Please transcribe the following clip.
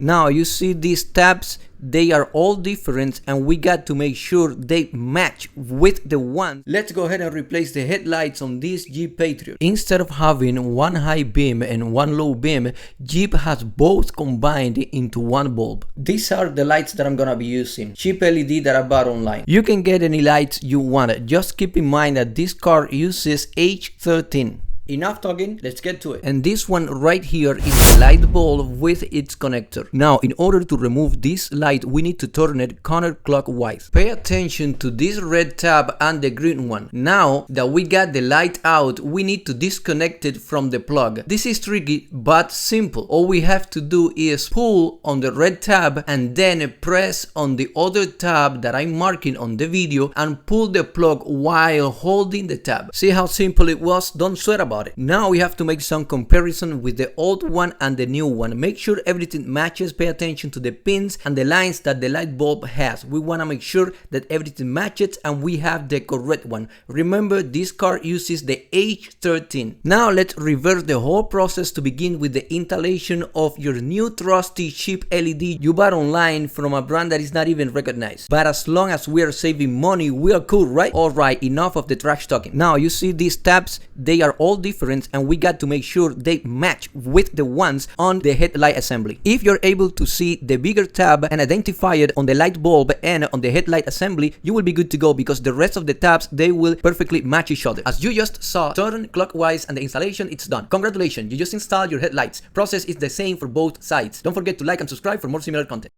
Now you see these tabs, they are all different and we got to make sure they match with the one. Let's go ahead and replace the headlights on this Jeep Patriot. Instead of having one high beam and one low beam, Jeep has both combined into one bulb. These are the lights that I'm gonna be using, cheap LED that I bought online. You can get any lights you want, just keep in mind that this car uses H13. Enough talking, let's get to it. And this one right here is the light bulb with its connector. Now, in order to remove this light, we need to turn it counterclockwise. Pay attention to this red tab and the green one. Now that we got the light out, we need to disconnect it from the plug. This is tricky but simple. All we have to do is pull on the red tab and then press on the other tab that I'm marking on the video and pull the plug while holding the tab. See how simple it was? Don't sweat about it. Now we have to make some comparison with the old one and the new one. Make sure everything matches. Pay attention to the pins and the lines that the light bulb has. We want to make sure that everything matches and we have the correct one. Remember, this car uses the H13. Now let's reverse the whole process to begin with the installation of your new trusty cheap LED you bought online from a brand that is not even recognized. But as long as we are saving money, we are cool, right? Alright, enough of the trash talking. Now you see these tabs, they are all different and we got to make sure they match with the ones on the headlight assembly. If you're able to see the bigger tab and identify it on the light bulb and on the headlight assembly, you will be good to go because the rest of the tabs, they will perfectly match each other. As you just saw, turn clockwise and the installation, it's done. Congratulations, you just installed your headlights. Process is the same for both sides. Don't forget to like and subscribe for more similar content.